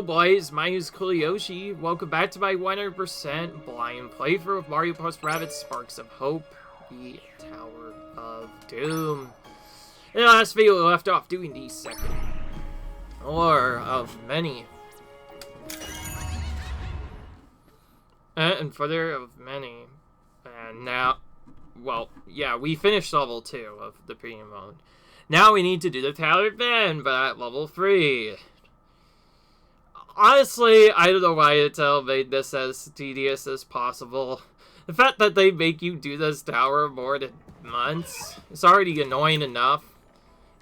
boys, my name is Yoshi. Welcome back to my 100% blind playthrough of Mario plus Rabbids Sparks of Hope, the Tower of Doom. In the last video, we left off doing the second, or of many, and further of many, and now, well, yeah, we finished level 2 of the premium mode. Now we need to do the Tower of Doom, but at level 3. Honestly, I don't know why Intel made this as tedious as possible. The fact that they make you do this tower more than months is already annoying enough.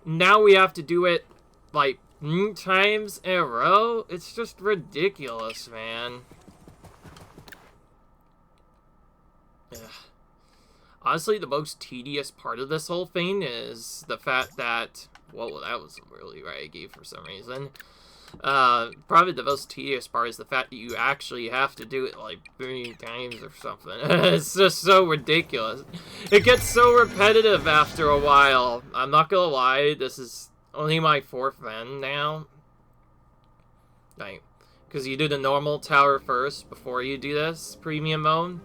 Now we have to do it, like, 3 times in a row? It's just ridiculous, man. Ugh. Honestly, the most tedious part of this whole thing is the fact that... Whoa, that was really raggy for some reason. Probably the most tedious part is the fact that you actually have to do it like 3 times or something. It's just so ridiculous. It gets so repetitive after a while. I'm not gonna lie, this is only my 4th run now. Like, because you do the normal tower first before you do this premium mode.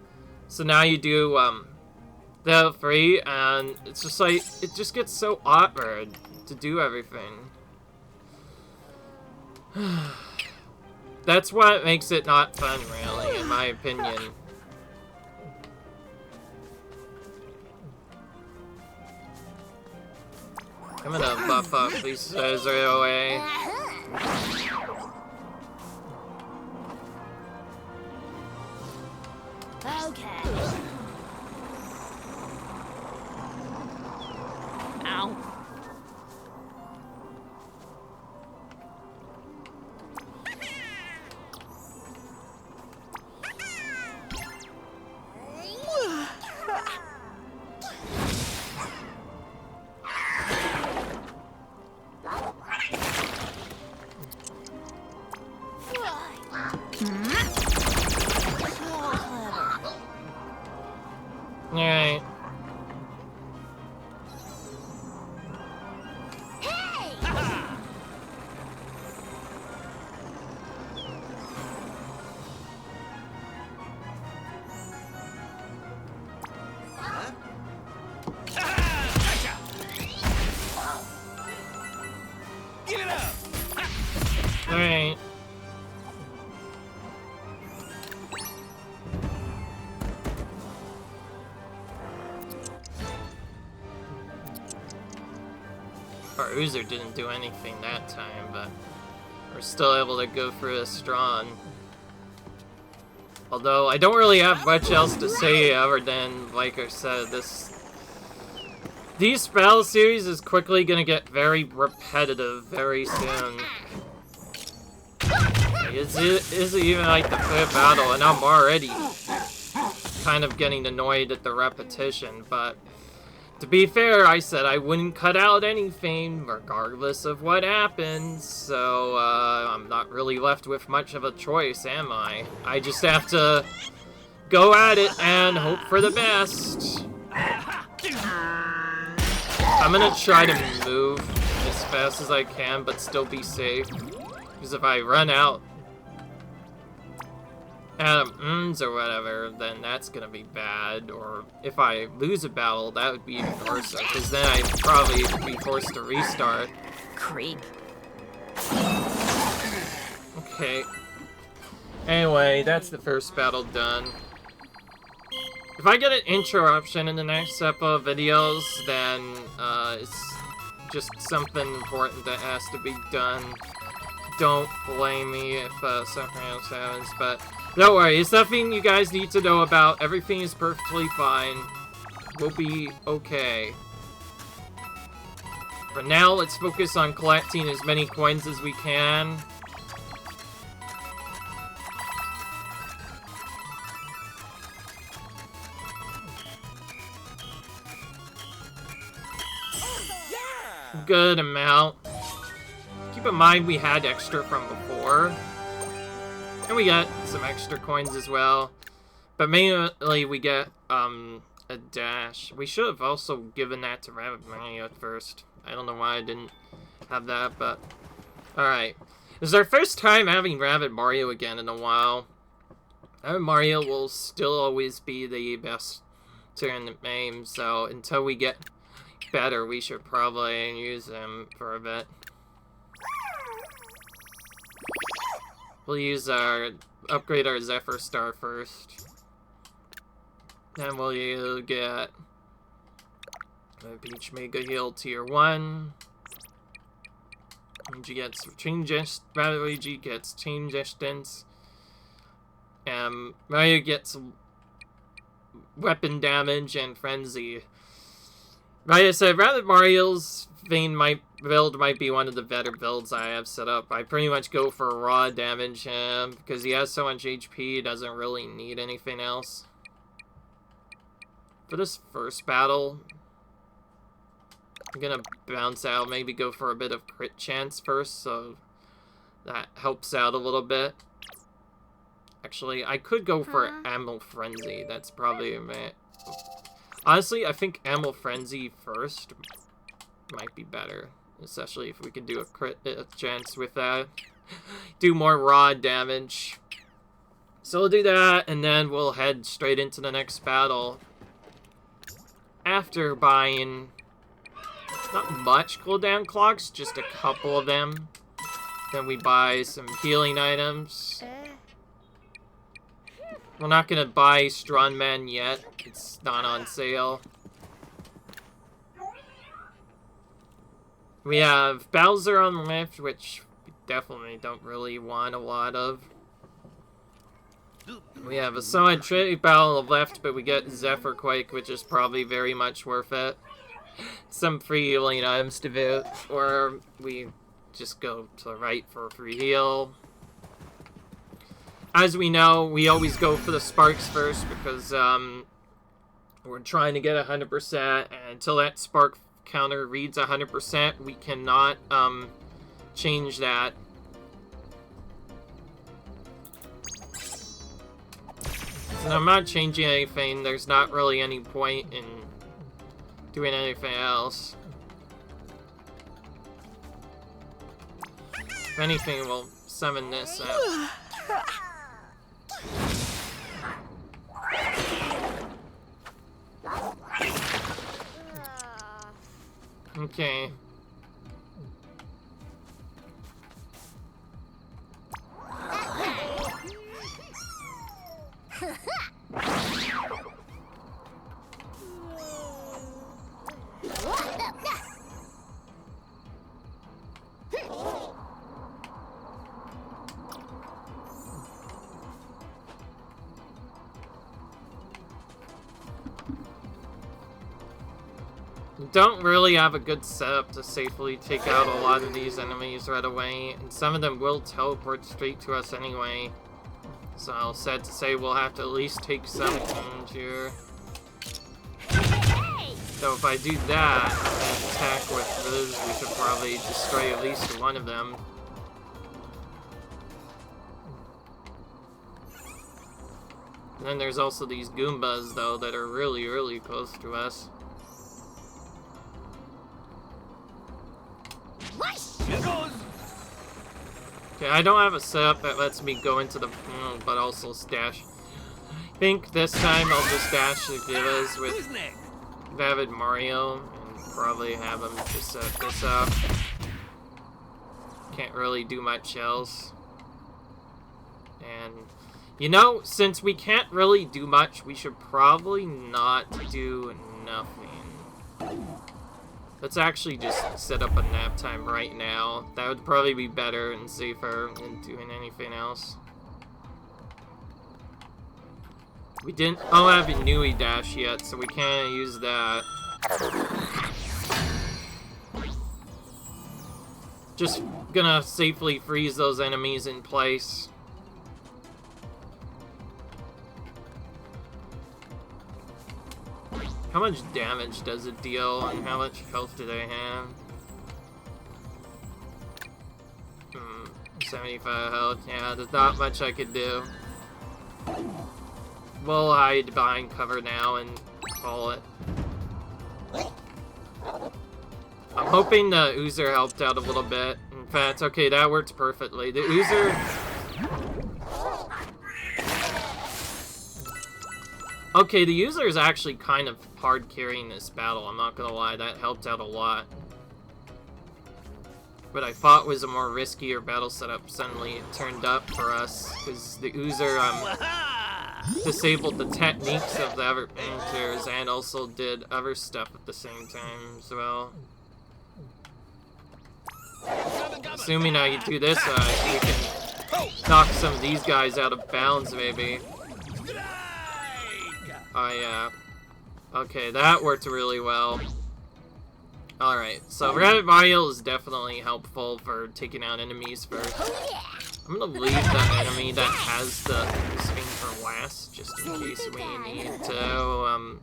So now you do, the 3, and it's just like, it just gets so awkward to do everything. That's what makes it not fun, really, in my opinion. I'm gonna buff up these scissors away. Okay. Ow. Alright. Alright. Our User didn't do anything that time, but we're still able to go through this strong. Although, I don't really have much else to say other than, like I said, these battle series is quickly gonna get very repetitive very soon. Like, it isn't even like the 5th battle, and I'm already kind of getting annoyed at the repetition, but to be fair, I said I wouldn't cut out anything, regardless of what happens, so I'm not really left with much of a choice, am I? I just have to go at it and hope for the best. I'm gonna try to move as fast as I can, but still be safe, because if I run out or whatever, then that's gonna be bad. Or if I lose a battle, that would be even worse, because then I'd probably be forced to restart. Creep. Okay. Anyway, that's the first battle done. If I get an interruption in the next couple of videos, then it's just something important that has to be done. Don't blame me if something else happens, but don't worry, it's nothing you guys need to know about. Everything is perfectly fine. We'll be okay. For now, let's focus on collecting as many coins as we can. Good amount. Keep in mind we had extra from before. And we got some extra coins as well. But mainly we get a dash. We should have also given that to Rabbid Money at first. I don't know why I didn't have that, but alright. This is our first time having Rabbid Mario again in a while. Rabbid Mario will still always be the best tournament name, so until we get better, we should probably use him for a bit. We'll upgrade our Zephyr Star first. Then we'll get a Peach Mega Heal Tier 1. Luigi gets Luigi gets Chain Distance. Mario gets Weapon Damage and Frenzy. Like I said, Rabbid Mario's build might be one of the better builds I have set up. I pretty much go for raw damage because he has so much HP, he doesn't really need anything else. For this first battle, I'm gonna bounce out, maybe go for a bit of crit chance first, so that helps out a little bit. Actually, I could go for Ammo Frenzy. That's probably a bit... Honestly, I think Ammo Frenzy first might be better. Especially if we could do a crit chance with that. Do more raw damage. So we'll do that, and then we'll head straight into the next battle. After buying... not much cooldown clocks, just a couple of them. Then we buy some healing items. We're not gonna buy Strongman yet. It's not on sale. We have Bowser on the left, which we definitely don't really want a lot of. We have a Solid Trinity Battle on the left, but we get Zephyr Quake, which is probably very much worth it. Some free healing items to do, or we just go to the right for a free heal. As we know, we always go for the sparks first because we're trying to get 100%, and until that spark counter reads 100%, we cannot change that. So I'm not changing anything. There's not really any point in doing anything else. If anything, we'll summon this up. Okay. Don't really have a good setup to safely take out a lot of these enemies right away, and some of them will teleport straight to us anyway. So, sad to say, we'll have to at least take some damage here. So if I do that, and attack with those, we should probably destroy at least one of them. And then there's also these Goombas, though, that are really, really close to us. Okay, I don't have a setup that lets me go into the but also stash. I think this time I'll just dash the Divas with Rabbid Mario and probably have him just set this up. Can't really do much else. And, you know, since we can't really do much, we should probably not do nothing. Let's actually just set up a nap time right now. That would probably be better and safer than doing anything else. We didn't have a Nui Dash yet, so we can't use that. Just gonna safely freeze those enemies in place. How much damage does it deal, and how much health do they have? 75 health. Yeah, there's not much I could do. We'll hide behind cover now and call it. I'm hoping the Oozer helped out a little bit and Fats. Okay, that works perfectly. The Oozer... Okay, the Oozer is actually kind of hard carrying this battle, I'm not gonna lie. That helped out a lot. What I thought was a more riskier battle setup suddenly it turned up for us, because the Oozer disabled the techniques of the other painters and also did other stuff at the same time as well. Assuming I do this, we can knock some of these guys out of bounds, maybe. Oh, yeah. Okay, that worked really well. Alright, so Rabbit Mario is definitely helpful for taking out enemies first. I'm gonna leave the enemy that has the thing for last, just in case we need to,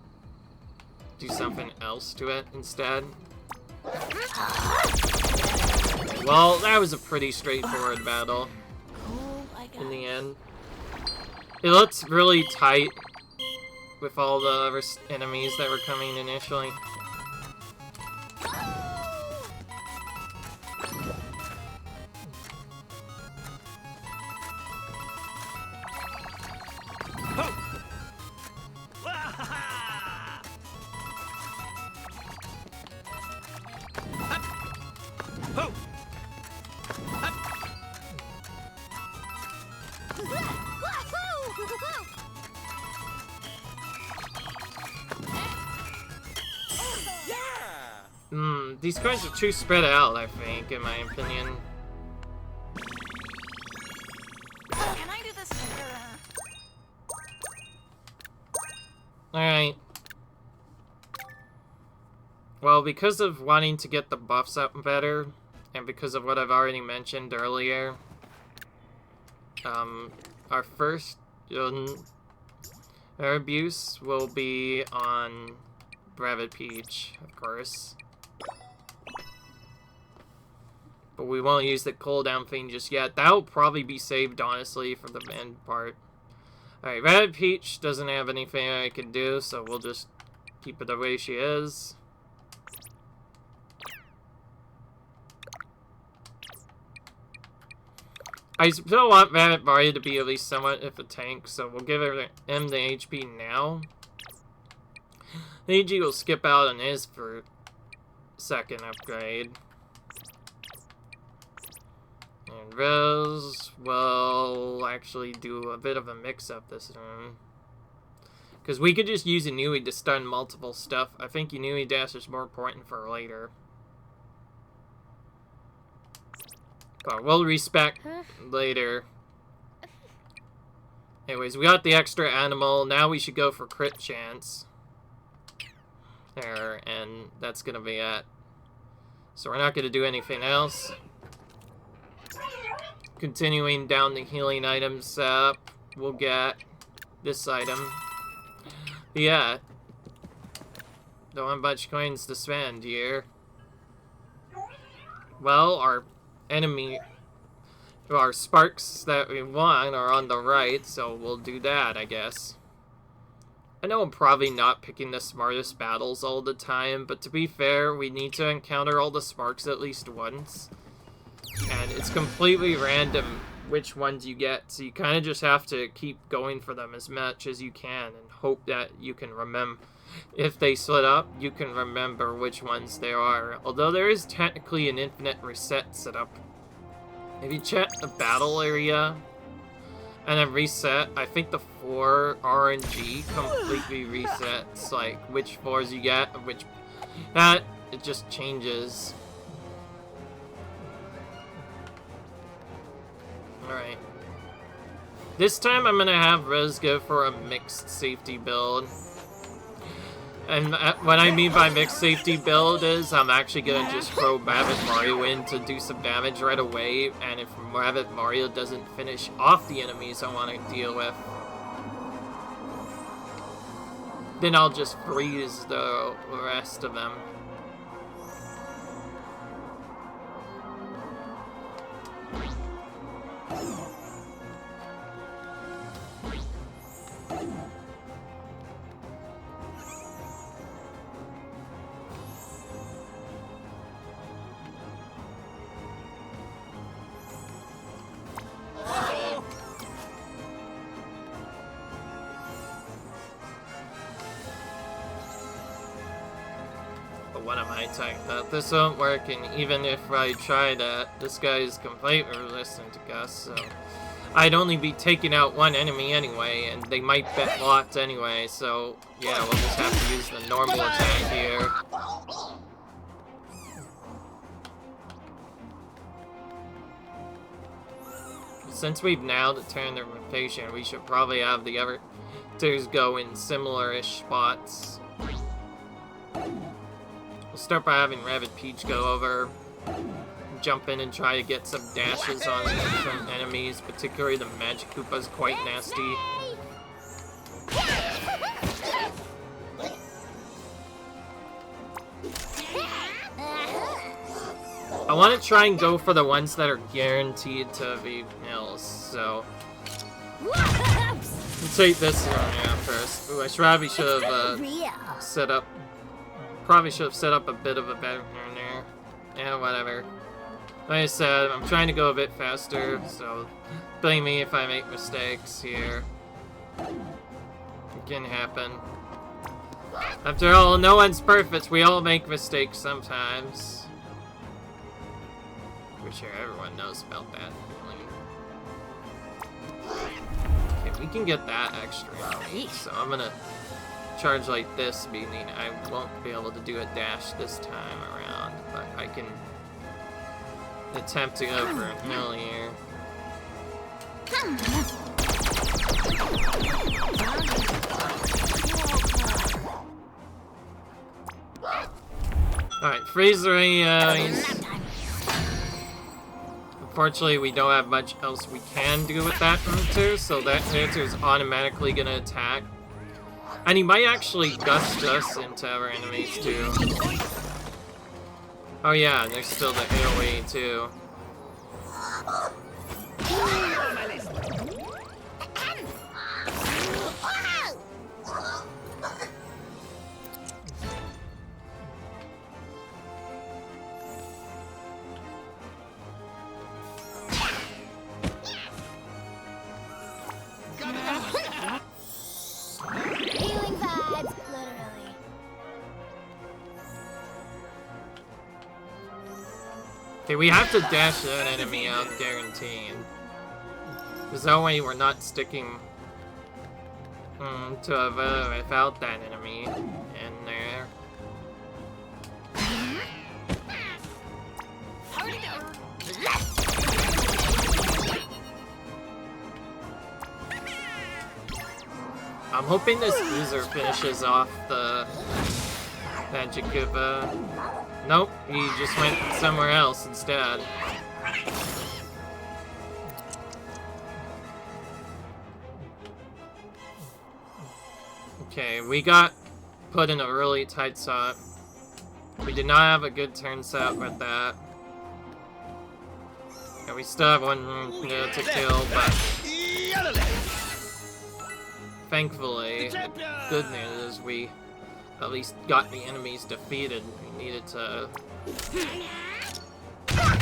do something else to it instead. Well, that was a pretty straightforward battle in the end. It looks really tight with all the other enemies that were coming initially. These coins are too spread out, I think, in my opinion. Can I do this? Alright. Well, because of wanting to get the buffs up better, and because of what I've already mentioned earlier, our first abuse will be on Rabbid Peach, of course. But we won't use the cooldown thing just yet. That'll probably be saved, honestly, for the end part. Alright, Rabbid Peach doesn't have anything I can do, so we'll just keep it the way she is. I still want Rabbit Mario to be at least somewhat of a tank, so we'll give him the HP now. The AG will skip out on his for second upgrade. And Rose will actually do a bit of a mix-up this time. Because we could just use Inui to stun multiple stuff. I think Inui Dash is more important for later. But we'll respec later. Anyways, we got the extra animal. Now we should go for crit chance. There, and that's gonna be it. So we're not gonna do anything else. Continuing down the healing items up, we'll get this item. Yeah. Don't have much coins to spend here. Well, our sparks that we want are on the right, so we'll do that, I guess. I know I'm probably not picking the smartest battles all the time, but to be fair, we need to encounter all the sparks at least once. And it's completely random which ones you get, so you kind of just have to keep going for them as much as you can and hope that you can remember. If they split up, you can remember which ones they are. Although there is technically an infinite reset setup. If you check the battle area and then reset, I think the 4 RNG completely resets, like which 4s you get and which... it just changes. Alright. This time I'm gonna have Rose go for a mixed safety build. And what I mean by mixed safety build is I'm actually gonna just throw Rabbit Mario in to do some damage right away, and if Rabbit Mario doesn't finish off the enemies I want to deal with, then I'll just freeze the rest of them. what am I talking about? This won't work, and even if I try that, this guy is completely resistant to Gust, so... I'd only be taking out one enemy anyway, and they might bet locked anyway, so... Yeah, we'll just have to use the normal attack here. Since we've now determined the rotation, we should probably have the others go in similar-ish spots. We'll start by having Rabid Peach go over, jump in and try to get some dashes on some enemies, particularly the Magic Koopa's quite nasty. I want to try and go for the ones that are guaranteed to be mills, so... We'll take this one out first. Ooh, I probably should have set up... Probably should have set up a bit of a better one there. Yeah, whatever. Like I said, I'm trying to go a bit faster, so blame me if I make mistakes here. It can happen. After all, no one's perfect. We all make mistakes sometimes. For sure, everyone knows about that feeling. Okay, we can get that extra, so I'm gonna charge like this, meaning I won't be able to do a dash this time around, but I can attempt to go for an earlier. Alright, Freezer unfortunately, we don't have much else we can do with that character, so that character is automatically gonna attack. And he might actually gust us into our enemies, too. Oh yeah, and there's still the AoE, too. Okay, we have to dash that enemy out, guaranteed. Because that way we're not sticking to a without that enemy in there. I'm hoping this user finishes off the Magic Koopa. Nope, he just went somewhere else instead. Okay, we got put in a really tight spot. We did not have a good turn set with that. And we still have one to kill, but... Thankfully, the good news is we at least got the enemies defeated. We needed to...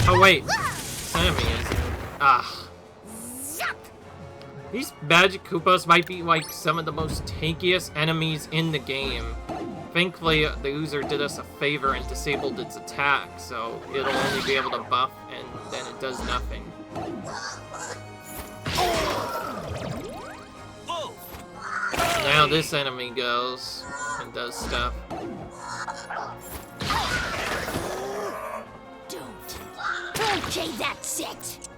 Oh wait! This enemy is... These Magic Koopas might be like some of the most tankiest enemies in the game. Thankfully, the user did us a favor and disabled its attack, so it'll only be able to buff and then it does nothing. Now this enemy goes and does stuff. Okay, that's it.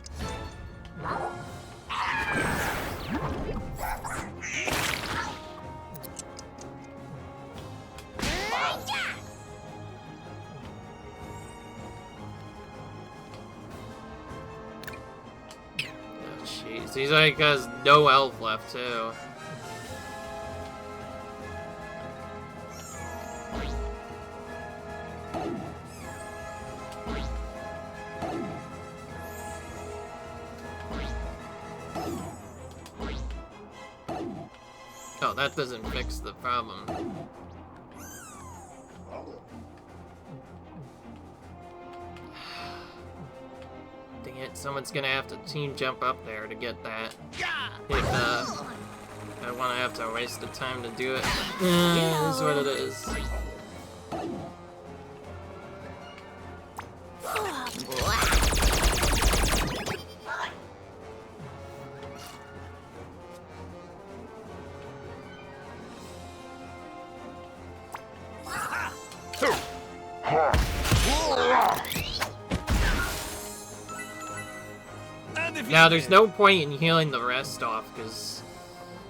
Oh jeez, he's like has no health left too. Oh, that doesn't fix the problem. Dang it, someone's gonna have to team jump up there to get that. If, I wanna have to waste the time to do it. It is what it is. Now, there's no point in healing the rest off, because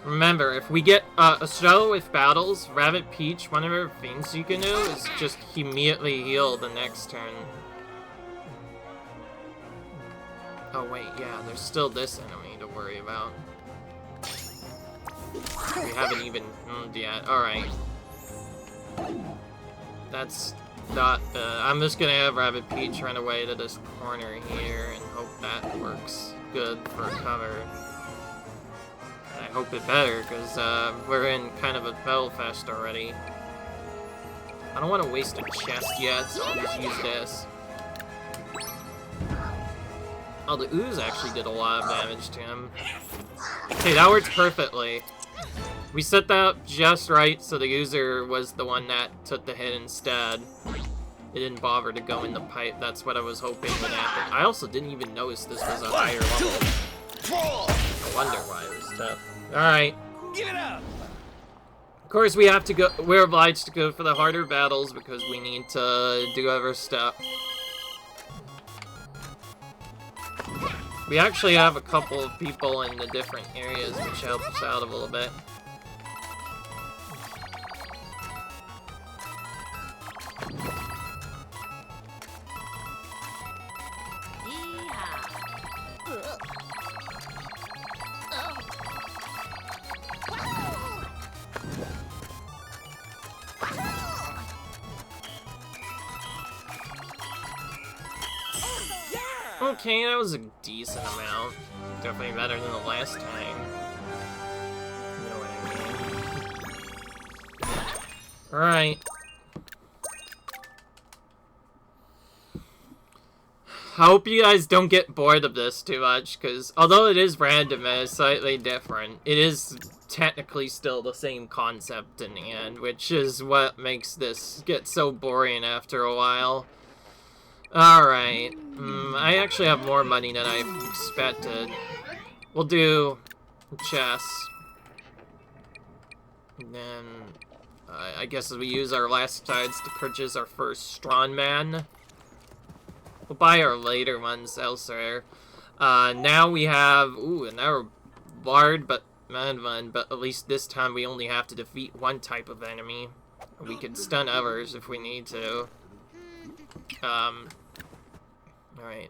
remember, if we get a struggle with battles, Rabbit Peach, one of her things you can do is just immediately heal the next turn. Oh wait, yeah, there's still this enemy to worry about. We haven't even yet. Alright. That's not, I'm just gonna have Rabbit Peach run away to this corner here and hope that works good for cover. And I hope it better, because we're in kind of a battle fest already. I don't want to waste a chest yet, so I'll just use this. Oh, the ooze actually did a lot of damage to him. Okay, that worked perfectly. We set that up just right, so the user was the one that took the hit instead. It didn't bother to go in the pipe. That's what I was hoping would happen. I also didn't even notice this was a higher level. No wonder why it was tough. Alright. Give it up! Of course, we have to go. We're obliged to go for the harder battles because we need to do other stuff. We actually have a couple of people in the different areas, which helps us out a little bit. Okay, that was a decent amount. Definitely better than the last time. You know what I mean. Alright. I hope you guys don't get bored of this too much, because although it is random and it's slightly different, it is technically still the same concept in the end, which is what makes this get so boring after a while. Alright. I actually have more money than I expected. We'll do chess. And then I guess we use our last tides to purchase our first strongman. We'll buy our later ones elsewhere. Now we have another bard, but mad one. But at least this time we only have to defeat one type of enemy. We can stun others if we need to. Alright.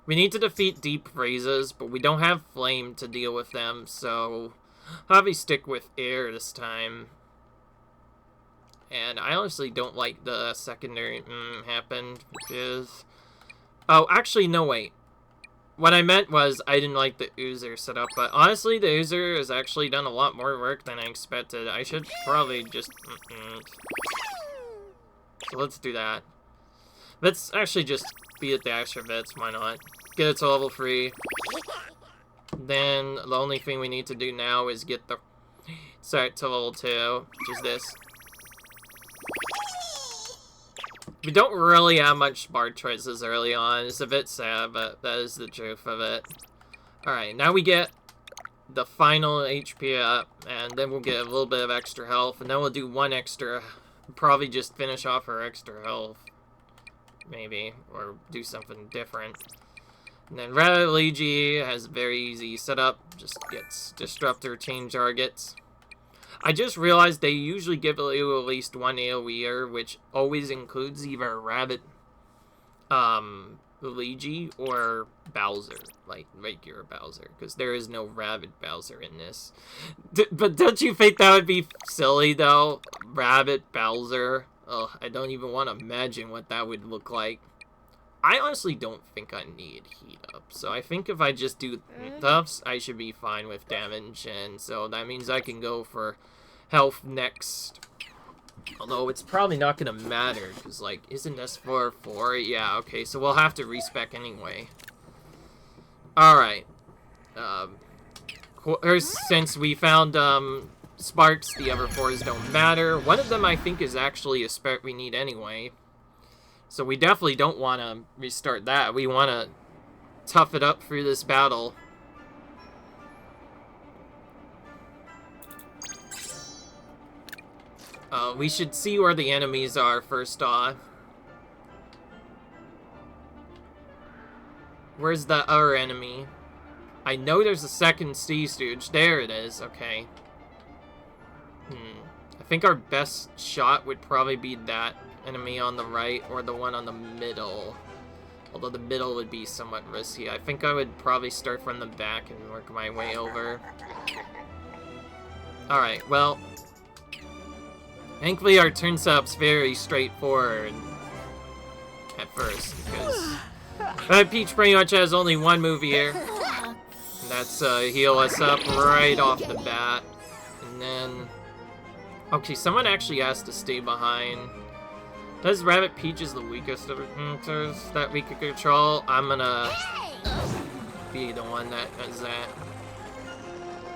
We need to defeat deep phrases, but we don't have flame to deal with them, so I'll probably stick with air this time. And I honestly don't like the secondary happened, because... Oh, actually, no, wait. What I meant was I didn't like the Oozer setup, but honestly, the Oozer has actually done a lot more work than I expected. I should probably just... So let's do that. Let's actually just beat the extra bits, why not? Get it to level 3. Then the only thing we need to do now is get the start to level 2, which is this. We don't really have much bard choices early on. It's a bit sad, but that is the truth of it. Alright, now we get the final HP up, and then we'll get a little bit of extra health, and then we'll do one extra, probably just finish off our extra health. Maybe, or do something different. And then Luigi has a very easy setup, just gets Disruptor change targets. I just realized they usually give you at least one AoEer, which always includes either Rabbit, Luigi, or Bowser, like regular Bowser, because there is no Rabbit Bowser in this. But don't you think that would be silly, though? Rabbit Bowser? Ugh, I don't even want to imagine what that would look like. I honestly don't think I need heat up, so I think if I just do buffs, I should be fine with damage, and so that means I can go for health next. Although it's probably not going to matter, because, like, isn't this 4? Yeah, okay, so we'll have to respec anyway. Alright. Since we found, Sparks, the other 4s don't matter. One of them, I think, is actually a spark we need anyway. So we definitely don't want to restart that. We want to tough it up through this battle. We should see where the enemies are first off. Where's the other enemy? I know there's a second sea stooge. There it is. Okay. I think our best shot would probably be that enemy on the right or the one on the middle. Although the middle would be somewhat risky. I think I would probably start from the back and work my way over. Alright, well... thankfully our turn setup's very straightforward at first, because Peach pretty much has only one move here. And that's heal us up right off the bat. And then... okay, someone actually has to stay behind. Does Rabbit Peach is the weakest of hunters that we could control? I'm gonna be the one that does that.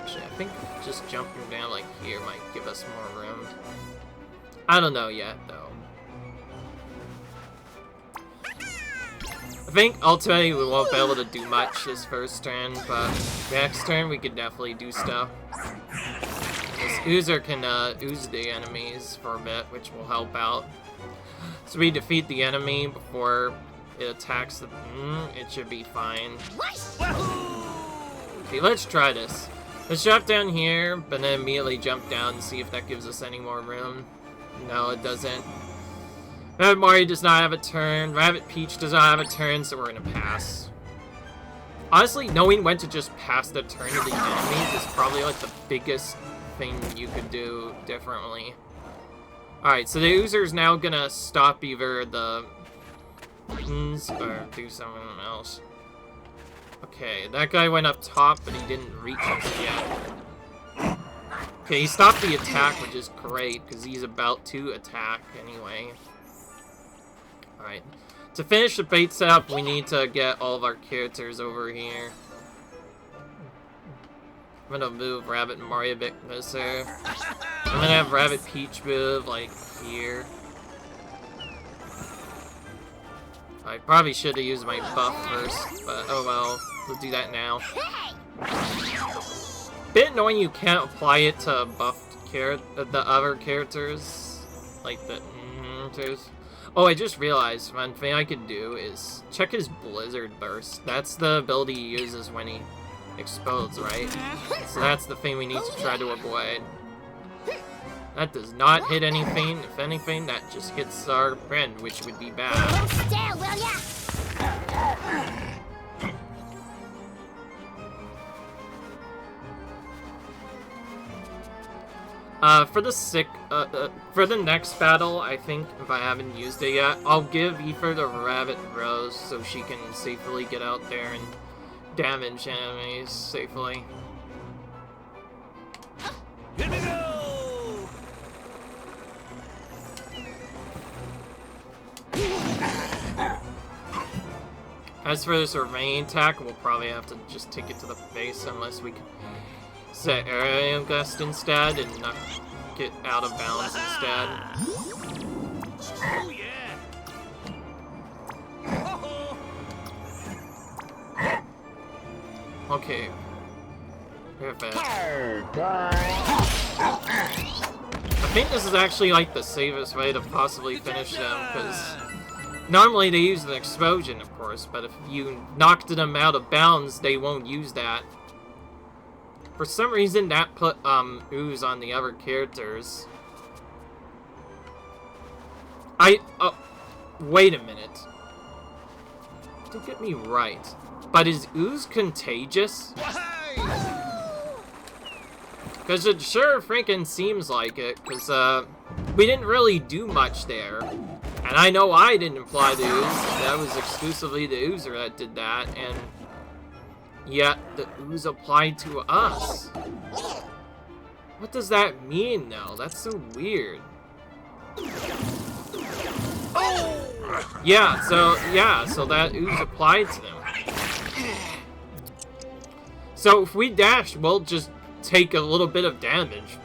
Actually, I think just jumping down like here might give us more room. I don't know yet, though. I think ultimately we won't be able to do much this first turn, but next turn we could definitely do stuff. This Oozer can ooze the enemies for a bit, which will help out. So we defeat the enemy before it attacks the... it should be fine. Okay, let's try this. Let's drop down here, but then immediately jump down and see if that gives us any more room. No, it doesn't. Rabbit Mario does not have a turn. Rabbit Peach does not have a turn, so we're gonna pass. Honestly, knowing when to just pass the turn of the enemies is probably like the biggest thing you could do differently. Alright, so the Oozer's now gonna stop either the buttons or do something else. Okay, that guy went up top, but he didn't reach us yet. Okay, he stopped the attack, which is great, because he's about to attack anyway. Alright. To finish the bait setup, we need to get all of our characters over here. I'm gonna move Rabbit and Mario a bit closer. I'm gonna have Rabbit Peach move, like, here. I probably should have used my buff first, but oh well. We'll do that now. Bit annoying you can't apply it to buffed the other characters. Like the characters. Oh, I just realized one thing I could do is check his Blizzard Burst. That's the ability he uses when he explodes, right? So that's the thing we need to try to avoid. That does not hit anything. If anything, that just hits our friend, which would be bad. Hold still, will ya? For the next battle, I think, if I haven't used it yet, I'll give Aoife the Rabbit Rose so she can safely get out there and damage enemies safely. Here we go! As for this rain attack, we'll probably have to just take it to the face unless we can set Area Gust instead and not get out of bounds instead. Oh yeah! Okay. Perfect. I think this is actually like the safest way to possibly finish them, because normally they use an explosion, of course, but if you knocked them out of bounds, they won't use that. For some reason, that put ooze on the other characters. Wait a minute. Don't get me right, but is ooze contagious? Because it sure freaking seems like it, because we didn't really do much there. And I know I didn't apply the ooze, that was exclusively the Oozer that did that, and yet the ooze applied to us. What does that mean, though? That's so weird. Yeah, so that ooze applied to them. So if we dash, we'll just take a little bit of damage.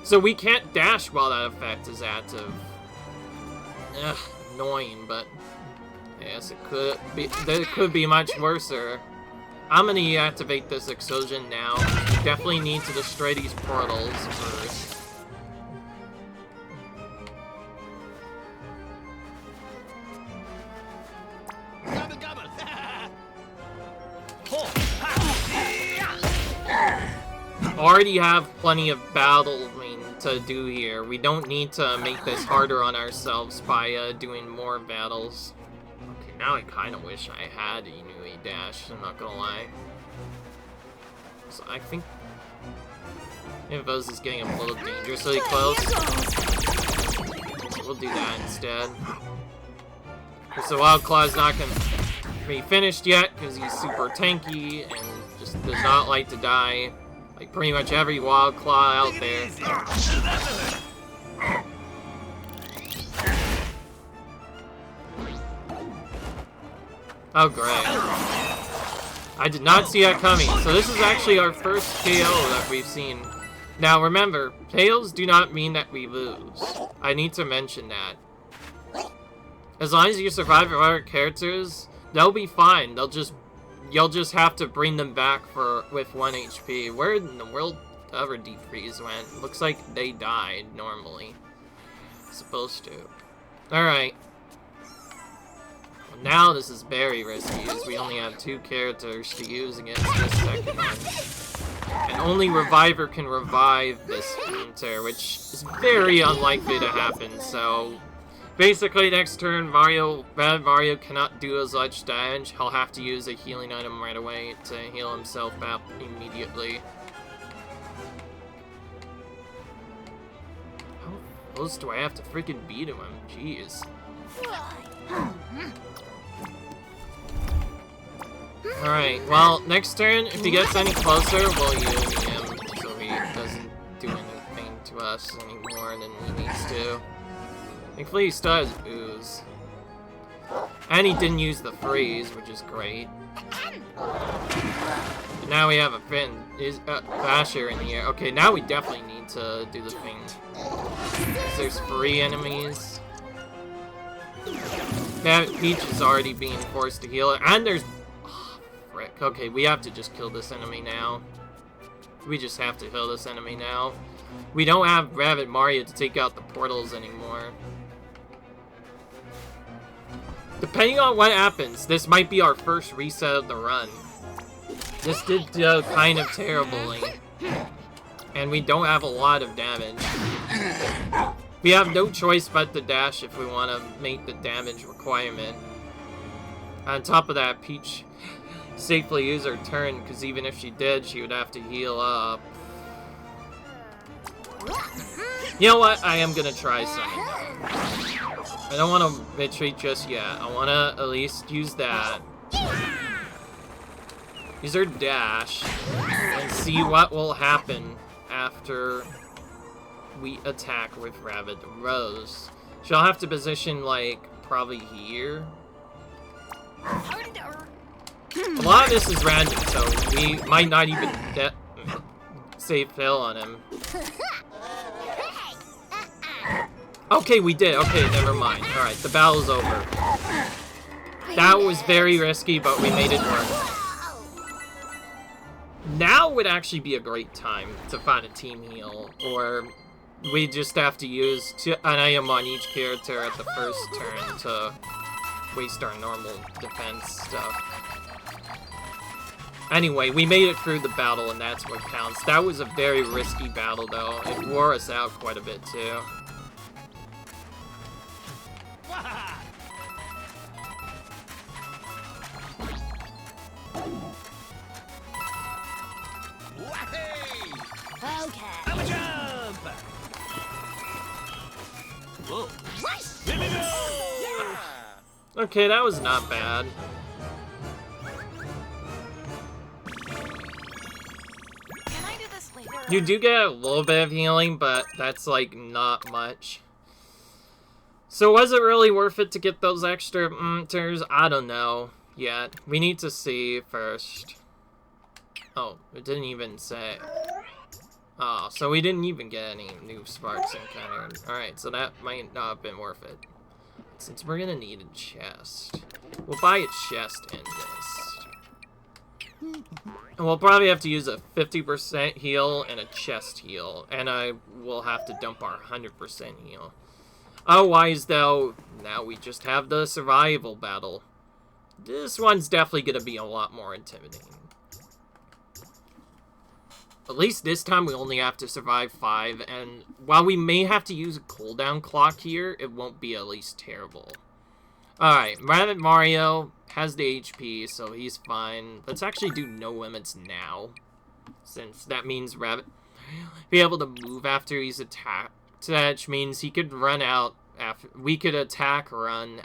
So we can't dash while that effect is active. Ugh, annoying, but yes, it could be. There could be much worse. I'm gonna deactivate this explosion now. We definitely need to destroy these portals first. already have plenty of battling to do here. We don't need to make this harder on ourselves by doing more battles. Okay, now I kind of wish I had a Inui Dash, I'm not gonna lie. So I think Infos is getting a little dangerously close. So we'll do that instead. Because the Wild Claw's not gonna be finished yet, because he's super tanky and just does not like to die. Like pretty much every Wild Claw out there. Oh, great. I did not see that coming. So this is actually our first KO that we've seen. Now remember, KOs do not mean that we lose. I need to mention that. As long as you survive your other characters, they'll be fine. You'll just have to bring them back with 1 HP. Where in the world ever Deep Freeze went? Looks like they died normally. Supposed to. Alright. Well, now this is very risky, as we only have 2 characters to use against this second one. And only Reviver can revive this Hunter, which is very unlikely to happen, so... Basically, next turn, Red Mario cannot do as much damage. He'll have to use a healing item right away to heal himself up immediately. How close do I have to freaking beat him? Jeez. Alright, well, next turn, if he gets any closer, we'll use him so he doesn't do anything to us any more than he needs to. Thankfully, he still has Ooze. And he didn't use the freeze, which is great. But now we have a Basher in here. Okay, now we definitely need to do the thing. There's free enemies. Yeah, Peach is already being forced to heal it. And there's... Oh, frick. Okay, we have to just kill this enemy now. We just have to kill this enemy now. We don't have Rabbid Mario to take out the portals anymore. Depending on what happens, this might be our first reset of the run. This did kind of terribly. And we don't have a lot of damage. We have no choice but to dash if we want to make the damage requirement. On top of that, Peach safely used her turn, because even if she did, she would have to heal up. You know what? I am going to try something. I don't want to retreat just yet. I want to at least use that. Use her dash. And see what will happen after we attack with Rabbid Rose. She'll have to position, like, probably here. A lot of this is random, so we might not even get safe fail on him. Okay, we did. Okay, never mind. Alright, the battle's over. That was very risky, but we made it work. Now would actually be a great time to find a team heal, or we just have to use an item on each character at the first turn to waste our normal defense stuff. Anyway, we made it through the battle, and that's what counts. That was a very risky battle, though. It wore us out quite a bit, too. Okay. I'm a jump! Whoa. Let me go! Okay, that was not bad. Can I do this later? You do get a little bit of healing, but that's, like, not much. So was it really worth it to get those extra turns? I don't know yet. We need to see first. Oh, it didn't even say. Oh, so we didn't even get any new sparks encountered. Alright, so that might not have been worth it. Since we're gonna need a chest. We'll buy a chest in this. And we'll probably have to use a 50% heal and a chest heal. And I will have to dump our 100% heal. Otherwise, though, now we just have the survival battle. This one's definitely gonna be a lot more intimidating. At least this time we only have to survive 5, and while we may have to use a cooldown clock here, it won't be at least terrible. Alright, Rabbid Mario has the HP, so he's fine. Let's actually do no limits now, since that means Rabbid be able to move after he's attacked, which means he could run out after. We could attack, run,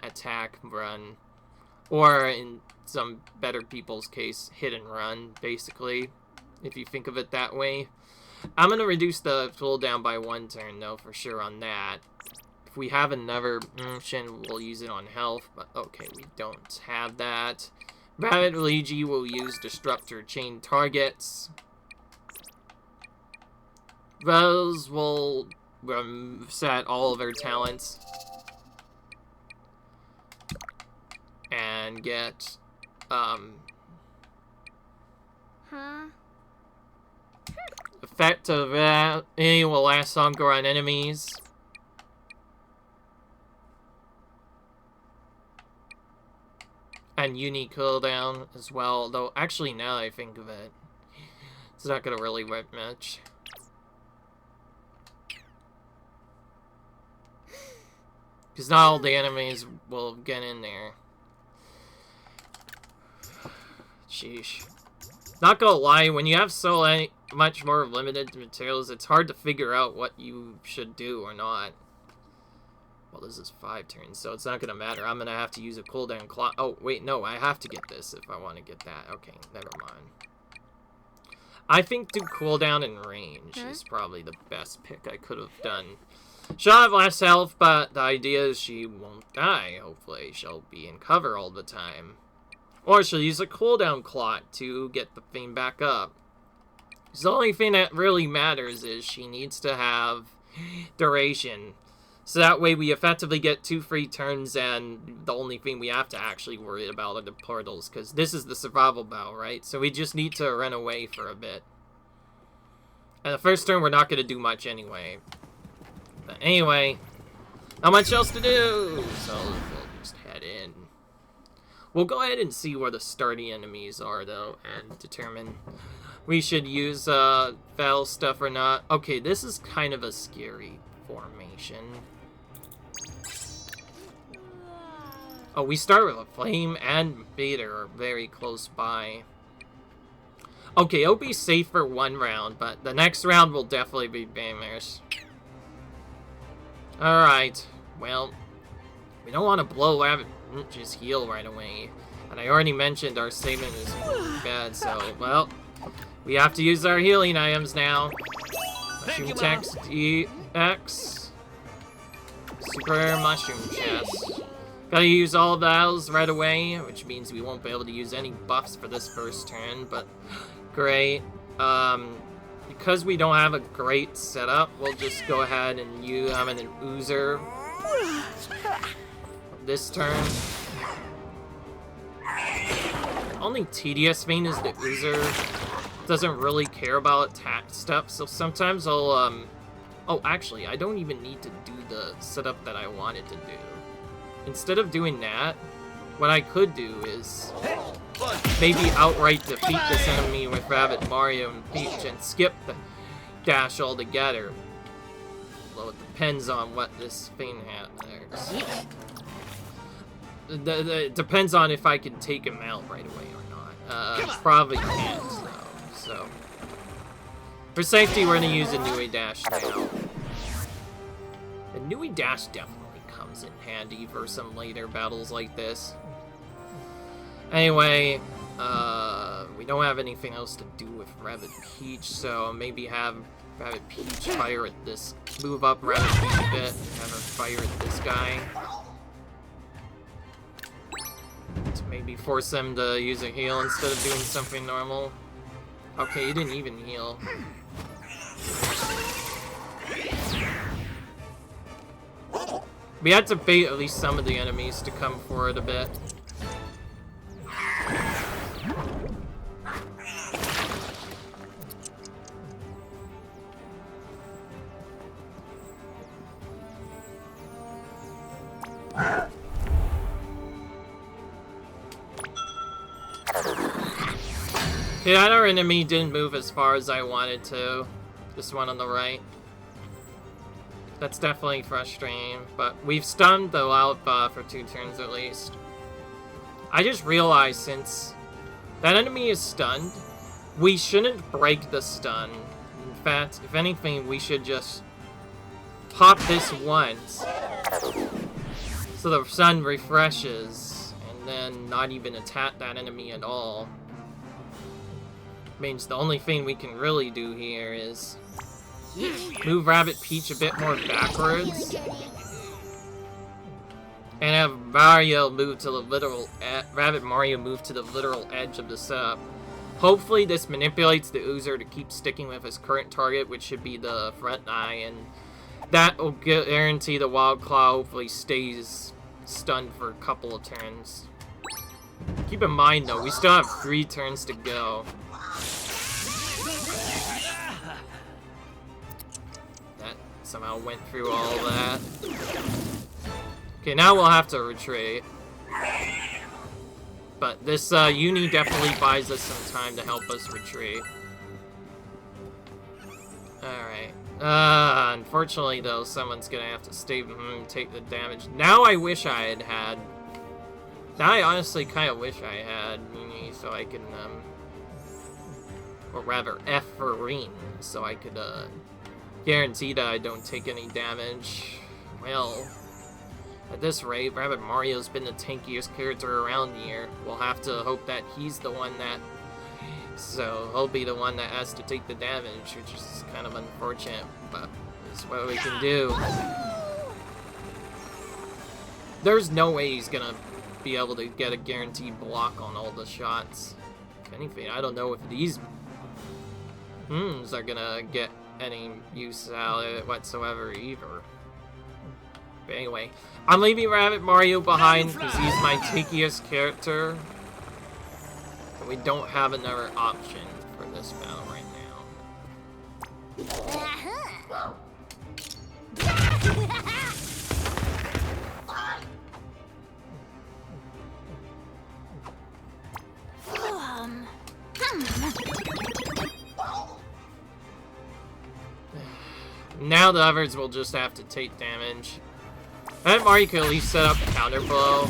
or in some better people's case, hit and run, basically, if you think of it that way. I'm gonna reduce the cooldown by 1 turn, though, for sure on that. If we have another option, we'll use it on health, but okay, we don't have that. Rabbid Luigi will use Disruptor Chain Targets. Rose will set all of her talents. And get, effect of that. It will last longer on enemies. And unique cooldown as well, though actually now that I think of it, it's not gonna really work much. Because not all the enemies will get in there. Sheesh. Not gonna lie, when you have so much more limited materials, it's hard to figure out what you should do or not. Well, this is 5 turns, so it's not gonna matter. I'm gonna have to use a cooldown clock. Oh, wait, no, I have to get this if I want to get that. Okay, never mind. I think do cooldown and range is probably the best pick I could have done. She'll have less health, but the idea is she won't die, hopefully. She'll be in cover all the time. Or she'll use a cooldown clock to get the thing back up. The only thing that really matters is she needs to have duration. So that way we effectively get 2 free turns, and the only thing we have to actually worry about are the portals, because this is the survival battle, right? So we just need to run away for a bit. And the first turn we're not going to do much anyway. But anyway, not much else to do, so we'll just head in. We'll go ahead and see where the starting enemies are, though, and determine we should use foul stuff or not. Okay, this is kind of a scary formation. Oh, we start with a flame and Vader are very close by. Okay, it'll be safe for 1 round, but the next round will definitely be bangers. Alright, well, we don't want to blow Rabbid, just heal right away. And I already mentioned our statement is bad, so, well, we have to use our healing items now. Mushroom Text EX. Super Mushroom Chest. Gotta use all of those right away, which means we won't be able to use any buffs for this first turn, but great. Because we don't have a great setup, we'll just go ahead and use an Oozer this turn. Only tedious thing is the Oozer doesn't really care about attack stuff, so sometimes I'll, oh, actually, I don't even need to do the setup that I wanted to do. Instead of doing that, what I could do is maybe outright defeat this enemy with Rabbid Mario and Peach and skip the dash altogether. Well, it depends on what this thing has. It depends on if I can take him out right away or not. Probably can't, though, so. For safety, we're gonna use a Nui Dash now. The Nui Dash definitely comes in handy for some later battles like this. Anyway, we don't have anything else to do with Rabbid Peach, so maybe have Rabbid Peach fire at this, move up Rabbid Peach a bit, have her fire at this guy. To maybe force them to use a heal instead of doing something normal. Okay, you didn't even heal. We had to bait at least some of the enemies to come forward a bit. Okay, that our enemy didn't move as far as I wanted to. This one on the right. That's definitely frustrating, but we've stunned the Alpha for 2 turns at least. I just realized since that enemy is stunned, we shouldn't break the stun. In fact, if anything, we should just pop this once so the sun refreshes and then not even attack that enemy at all. Means the only thing we can really do here is move Rabbit Peach a bit more backwards and have Mario move to the literal Rabbit Mario move to the literal edge of the setup. Hopefully this manipulates the Oozer to keep sticking with his current target, which should be the front eye, and that will guarantee the Wild Claw hopefully stays stunned for a couple of turns. Keep in mind though, we still have 3 turns to go. That somehow went through all that. Okay, now we'll have to retreat. But this uni definitely buys us some time to help us retreat. Alright. Unfortunately though, someone's gonna have to stay take the damage. Now I wish I had. Now I honestly kind of wish I had uni so I can, or rather F-Farine, so I could, guarantee that I don't take any damage. Well, at this rate, Rabbit Mario's been the tankiest character around here. We'll have to hope that he's the one that... So, he'll be the one that has to take the damage, which is kind of unfortunate, but it's what we can do. There's no way he's gonna be able to get a guaranteed block on all the shots. If anything, I don't know if these are gonna get any use out of it whatsoever either. But anyway, I'm leaving Rabbit Mario behind because he's my tankiest character. And we don't have another option for this battle right now. Now the others will just have to take damage. I think Mario can at least set up a counter blow.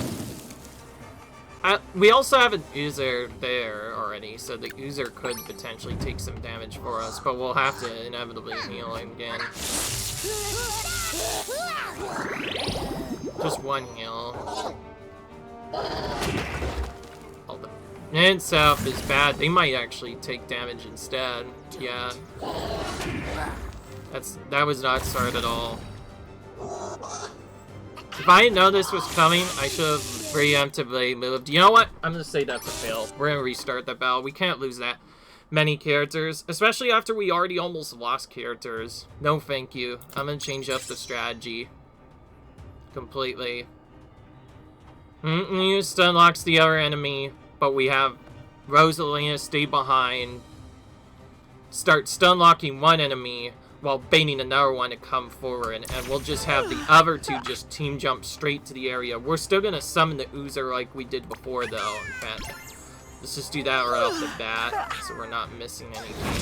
We also have an Oozer there already, so the Oozer could potentially take some damage for us, but we'll have to inevitably heal him again. Just one heal. And South is bad. They might actually take damage instead. Yeah. That was not smart at all. If I didn't know this was coming, I should have preemptively moved. You know what? I'm gonna say that's a fail. We're gonna restart the battle. We can't lose that many characters, especially after we already almost lost characters. No thank you. I'm gonna change up the strategy completely. Just unlocks the other enemy, but we have Rosalina stay behind, start stun locking one enemy while baiting another one to come forward, and we'll just have the other two just team jump straight to the area. We're still gonna summon the Oozer like we did before though. In fact, let's just do that right off the bat so we're not missing anything.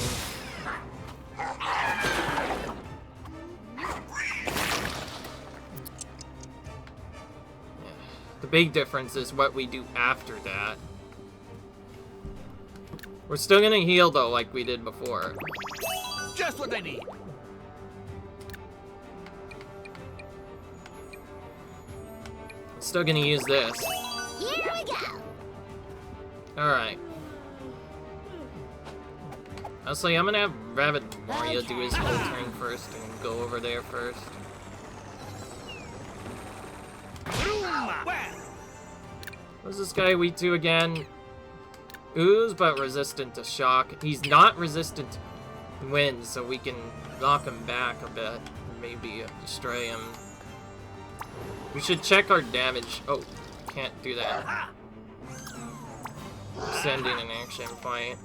The big difference is what we do after that. We're still gonna heal though like we did before. Just what I need. Still gonna use this. Here we go. Alright. Honestly, I'm gonna have Rabbit Mario do his whole turn first and go over there first. What's this guy weak to again? Ooze, but resistant to shock. He's not resistant to wind, so we can knock him back a bit. Maybe destroy him. We should check our damage. Oh, can't do that. Sending an action point.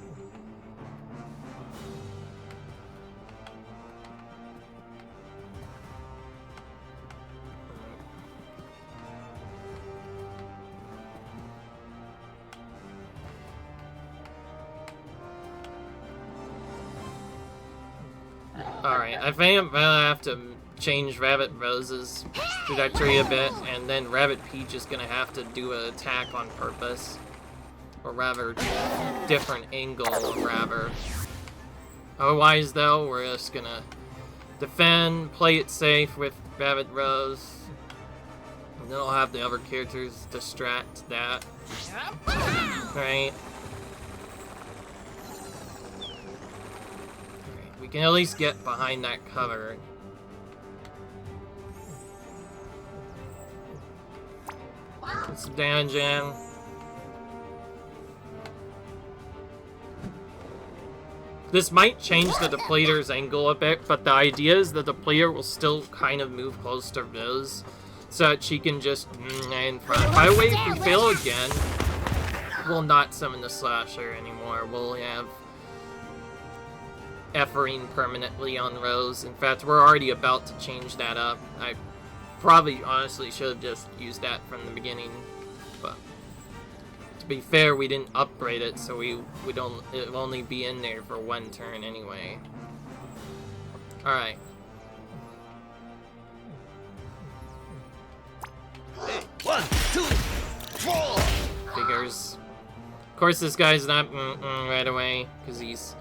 Alright, I think I'm gonna have to change Rabbit Rose's trajectory a bit, and then Rabbit Peach is gonna have to do an attack on purpose. Or rather, different angle, rather. Otherwise, though, we're just gonna defend, play it safe with Rabbit Rose. And then I'll have the other characters distract that. Right? We can at least get behind that cover. Put some damage in. This might change the depleter's angle a bit, but the idea is that the depleter will still kind of move close to Rose, so that she can just in front. By the way, if we fail again, we'll not summon the slasher anymore. We'll have Efferine permanently on Rose. In fact, we're already about to change that up. I probably honestly should have just used that from the beginning, but to be fair, we didn't upgrade it, so it'll only be in there for one turn anyway. Alright. Hey, 1, 2, 4. Figures. Of course, this guy's not right away, because it's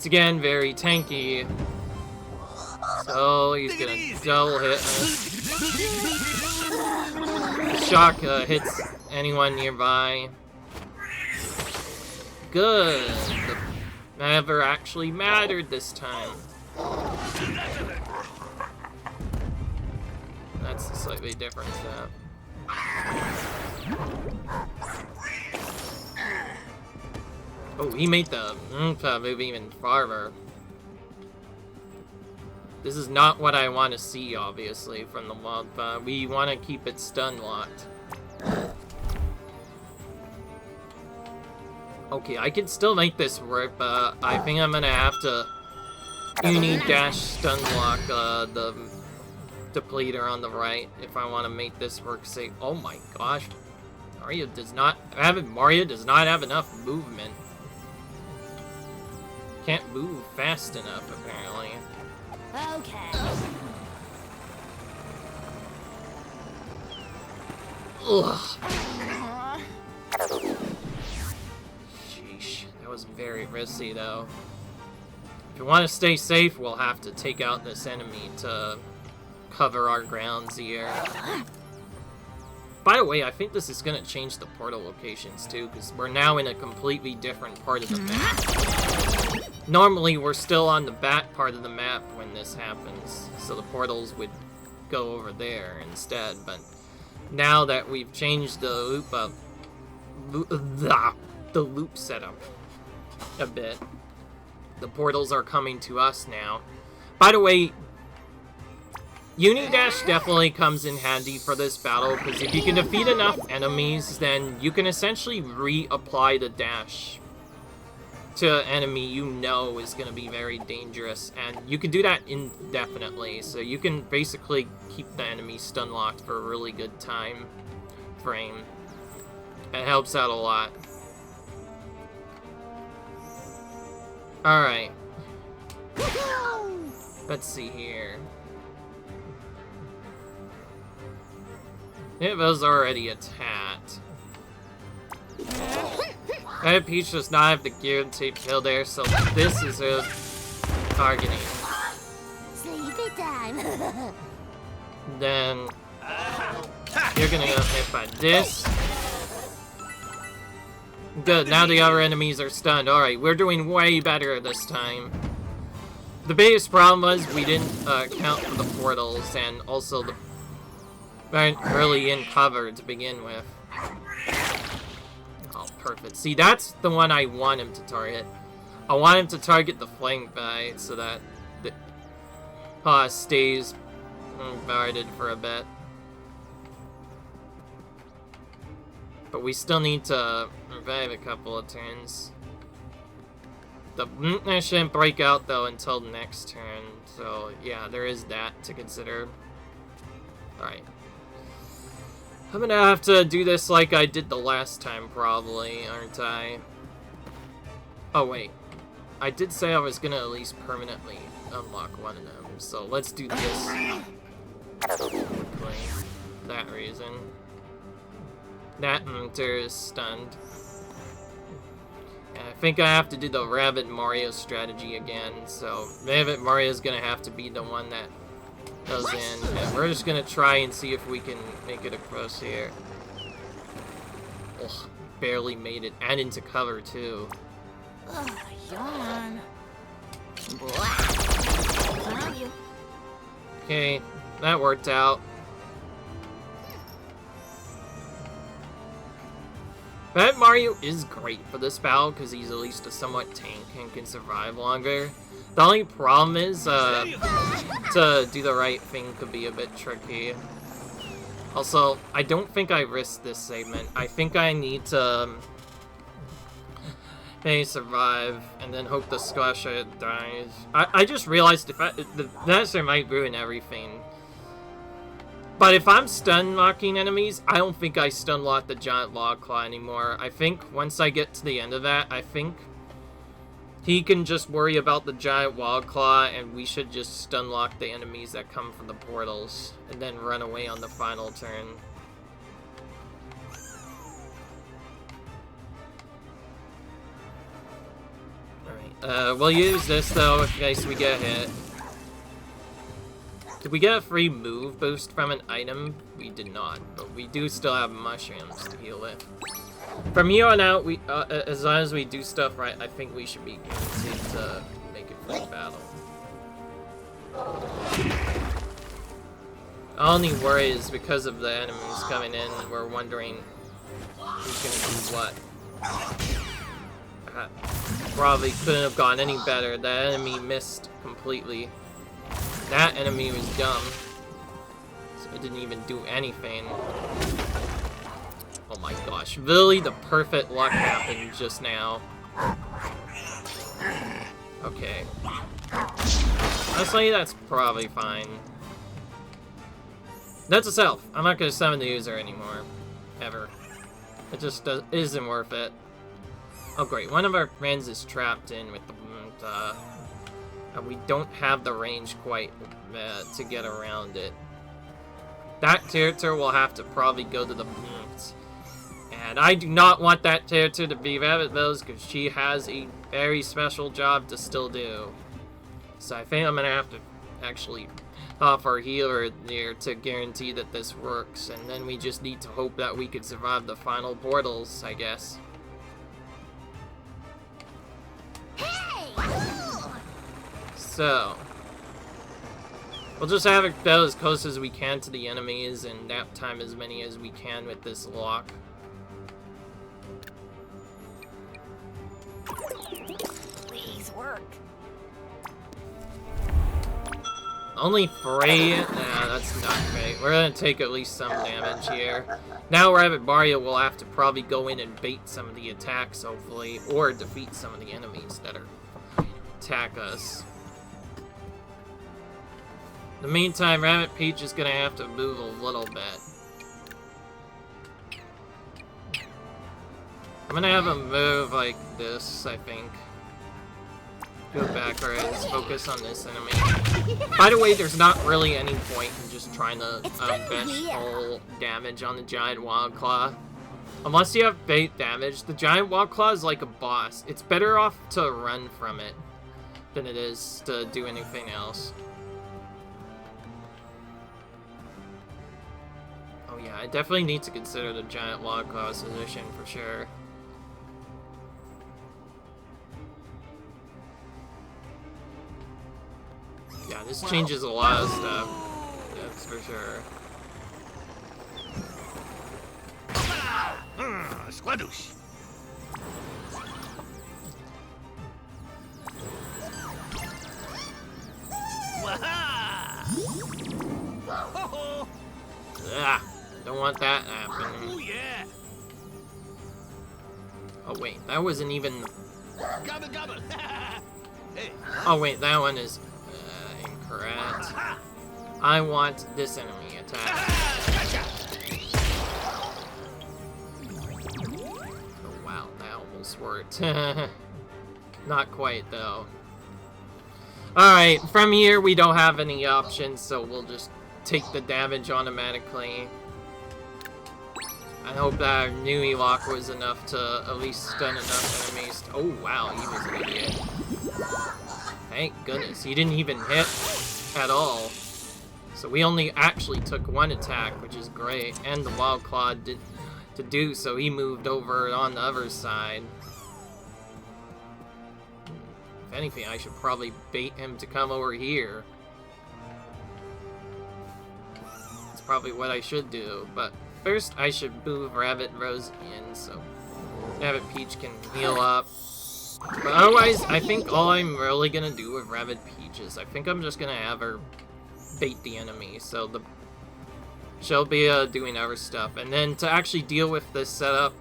again very tanky. So he's gonna double hit us. Shock hits anyone nearby. Good. The never actually mattered this time. That's a slightly different step. Oh, he made the move even farther. This is not what I want to see, obviously, from the mod, but we want to keep it stun locked. Okay, I can still make this work, but I think I'm gonna have to uni-dash stun lock the depleter on the right if I want to make this work safe. Oh my gosh. Mario does not have enough movement. Can't move fast enough, apparently. Okay. Ugh. Sheesh, that was very risky, though. If we want to stay safe, we'll have to take out this enemy to cover our grounds here. By the way, I think this is going to change the portal locations, too, because we're now in a completely different part of the map. Normally, we're still on the back part of the map when this happens, so the portals would go over there instead, but now that we've changed the loop setup a bit, the portals are coming to us now. By the way, Unidash definitely comes in handy for this battle, because if you can defeat enough enemies, then you can essentially reapply the dash to an enemy you know is going to be very dangerous, and you can do that indefinitely, so you can basically keep the enemy stun locked for a really good time frame. It helps out a lot. Alright. Let's see here. It was already attacked. Peach does not have the gear to take kill there, so this is a targeting. Sleepy time. Then you're gonna get hit by this. Good, now the other enemies are stunned. Alright, we're doing way better this time. The biggest problem was we didn't count for the portals, and also the weren't really in cover to begin with. Oh, perfect. See, that's the one I want him to target. I want him to target the flank guy so that the stays guarded for a bit. But we still need to revive a couple of turns. The shouldn't break out, though, until next turn. So, yeah, there is that to consider. Alright. I'm gonna have to do this like I did the last time, probably, aren't I? Oh, wait. I did say I was gonna at least permanently unlock one of them, so let's do this quickly. For that reason. That Munter is stunned. And I think I have to do the Rabbit Mario strategy again, so Rabbit Mario is gonna have to be the one that goes in. And we're just gonna try and see if we can make it across here. Ugh, barely made it, and into cover too. Ugh, yawn. Found you. Okay, that worked out. That Mario is great for this battle because he's at least a somewhat tank and can survive longer. The only problem is, to do the right thing could be a bit tricky. Also, I don't think I risked this segment. I think I need to survive and then hope the Squasher dies. I just realized if the Master might ruin everything. But if I'm stun locking enemies, I don't think I stun lock the giant log claw anymore. I think once I get to the end of that, I think he can just worry about the giant log claw and we should just stun lock the enemies that come from the portals and then run away on the final turn. Alright, we'll use this though in case we get hit. Did we get a free move boost from an item? We did not, but we do still have mushrooms to heal it. From here on out, we as long as we do stuff right, I think we should be guaranteed to make it through the battle. Our only worry is because of the enemies coming in, we're wondering who's gonna do what. Probably couldn't have gone any better. The enemy missed completely. That enemy was dumb, so it didn't even do anything. Oh my gosh, really the perfect luck happened just now. Okay. Honestly, that's probably fine. That's a self. I'm not gonna summon the user anymore. Ever. It just isn't worth it. Oh great, one of our friends is trapped in with the and we don't have the range quite to get around it. That territory will have to probably go to the points. And I do not want that territory to be Rabbids because she has a very special job to still do. So I think I'm going to have to actually offer a healer there to guarantee that this works. And then we just need to hope that we can survive the final portals, I guess. So, we'll just have it go as close as we can to the enemies and nap time as many as we can with this lock. Please work. Only 3? Nah, that's not great. We're gonna take at least some damage here. Now Rabbit Mario will have to probably go in and bait some of the attacks, hopefully, or defeat some of the enemies that are attack us. In the meantime, Rabbit Peach is gonna have to move a little bit. I'm gonna have him move like this, I think. Go backwards, focus on this enemy. By the way, there's not really any point in just trying to bench full damage on the giant wild claw. Unless you have bait damage, the giant wild claw is like a boss. It's better off to run from it than it is to do anything else. Oh yeah, I definitely need to consider the giant log claw's position for sure. Yeah, this changes a lot of stuff. That's for sure. Składuś. Ah, don't want that happening. Oh yeah. Oh wait, that wasn't even. Gobble gobble. Hey. Oh wait, that one is incorrect. I want this enemy attack. Oh wow, that almost worked. Not quite, though. Alright, from here we don't have any options, so we'll just take the damage automatically. I hope that Nui Lock was enough to at least stun enough enemies. Oh wow, he was an idiot. Thank goodness, he didn't even hit at all. So we only actually took one attack, which is great. And the Wild Claw did to do, so he moved over on the other side. If anything, I should probably bait him to come over here. That's probably what I should do, but first I should move Rabbit Rose in so Rabbit Peach can heal up. But otherwise, I think all I'm really gonna do with Rabbit Peach is I think I'm just gonna have her bait the enemy, so she'll be doing other stuff. And then to actually deal with this setup,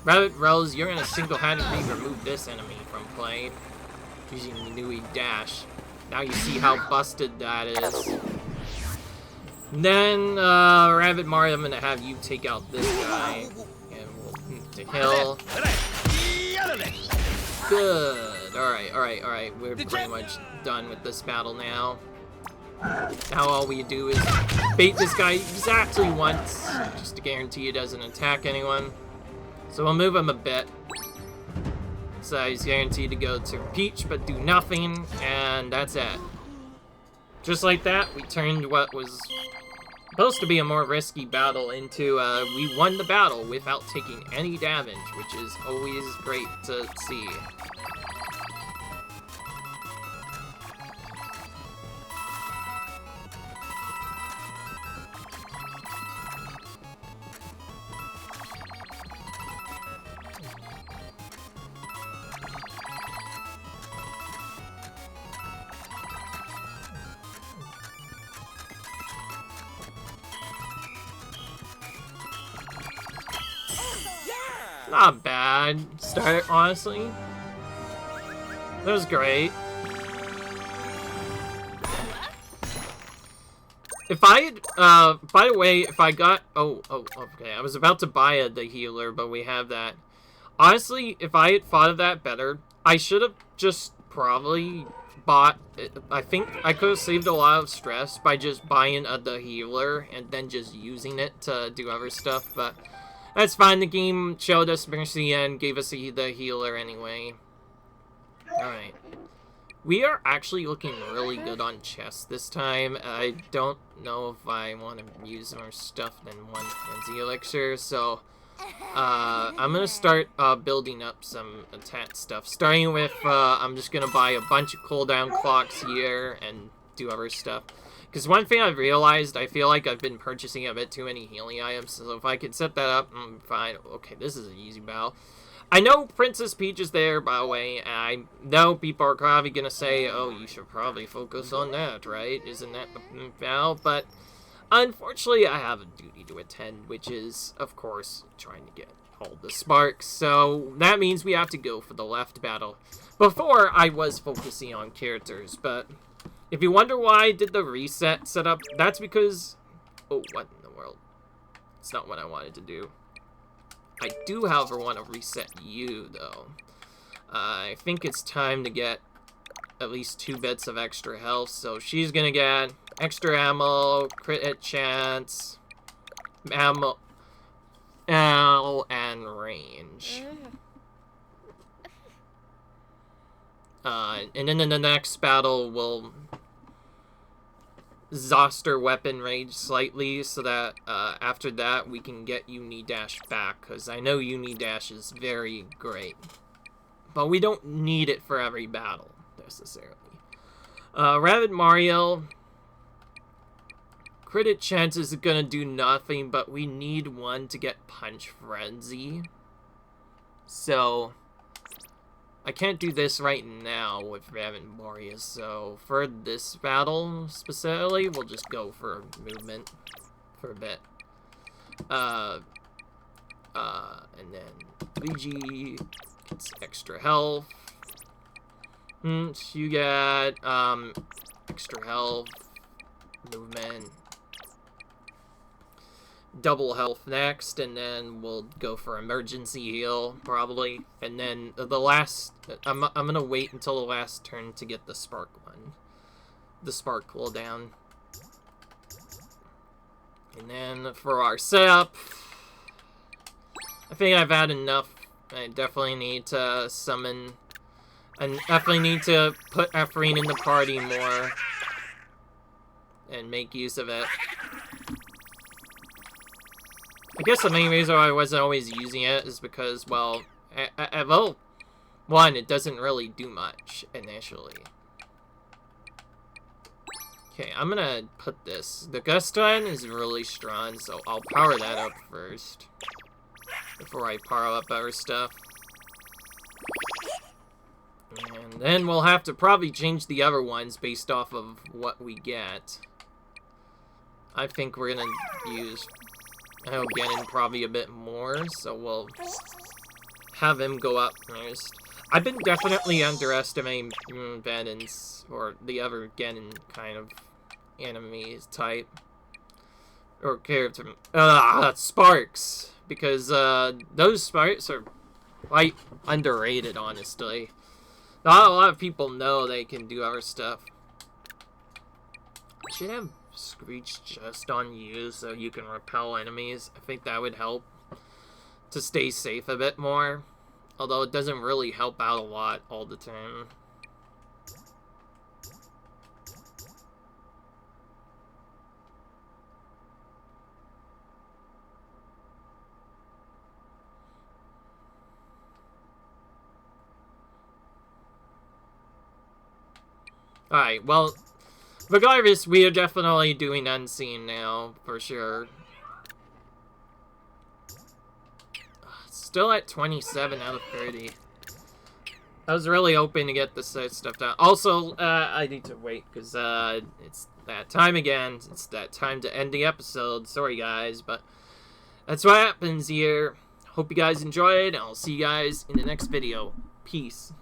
Rabbit Rose, you're gonna single-handedly remove this enemy from play using the Nui Dash. Now you see how busted that is. Then, Rabbit Mario, I'm gonna have you take out this guy. And we'll to heal. Good. Alright. We're pretty much done with this battle now. Now all we do is bait this guy exactly once, just to guarantee he doesn't attack anyone. So we'll move him a bit. So he's guaranteed to go to Peach, but do nothing, and that's it. Just like that, we turned what was supposed to be a more risky battle into, we won the battle without taking any damage, which is always great to see. Not bad start, honestly. That was great. If I had, by the way, if I got, okay, I was about to buy the healer, but we have that. Honestly, if I had thought of that better, I should have just probably bought, I think I could have saved a lot of stress by just buying the healer and then just using it to do other stuff, but that's fine. The game showed us mercy and gave us the healer anyway. Alright. We are actually looking really good on chess this time. I don't know if I want to use more stuff than one Frenzy Elixir, so I'm going to start building up some attack stuff. Starting with, I'm just going to buy a bunch of cooldown clocks here and do other stuff. Because one thing I've realized, I feel like I've been purchasing a bit too many healing items, so if I could set that up, I'm fine. Okay, this is an easy battle. I know Princess Peach is there, by the way, and I know people are probably going to say, oh, you should probably focus on that, right? Isn't that the battle? But unfortunately, I have a duty to attend, which is, of course, trying to get all the sparks. So that means we have to go for the left battle. Before, I was focusing on characters, but if you wonder why I did the reset setup, that's because... Oh, what in the world? It's not what I wanted to do. I do, however, want to reset you, though. I think it's time to get at least 2 bits of extra health, so she's gonna get extra ammo, crit hit chance, ammo, and range. And then in the next battle, we'll Zoster weapon range slightly so that after that we can get Unidash back, because I know Unidash is very great. But we don't need it for every battle, necessarily. Rabbid Mario, crit chance is gonna do nothing, but we need one to get Punch Frenzy. So I can't do this right now with Rabbid Mario, so for this battle specifically, we'll just go for movement for a bit. And then Luigi gets extra health. You get extra health, movement. double health next, and then we'll go for emergency heal, probably. And then the last... I'm gonna wait until the last turn to get the spark one. The spark cooldown. And then for our setup... I think I've had enough. I definitely need to summon... I definitely need to put Ephraim in the party more. And make use of it. I guess the main reason why I wasn't always using it is because, well, at level 1, it doesn't really do much initially. Okay, I'm gonna put this. The Gust Gun is really strong, so I'll power that up first. Before I power up other stuff. And then we'll have to probably change the other ones based off of what we get. I think we're gonna use Ganon probably a bit more, so we'll have him go up first. I've been definitely underestimating Venon's, or the other Ganon kind of enemies type. Or character. Sparks! Because those Sparks are quite underrated, honestly. Not a lot of people know they can do other stuff. I should have Screech just on you so you can repel enemies. I think that would help to stay safe a bit more. Although it doesn't really help out a lot all the time. Alright, well, regardless, we are definitely doing Unseen now, for sure. Still at 27 out of 30. I was really hoping to get this stuff done. Also, I need to wait, because it's that time again. It's that time to end the episode. Sorry, guys, but that's what happens here. Hope you guys enjoyed, and I'll see you guys in the next video. Peace.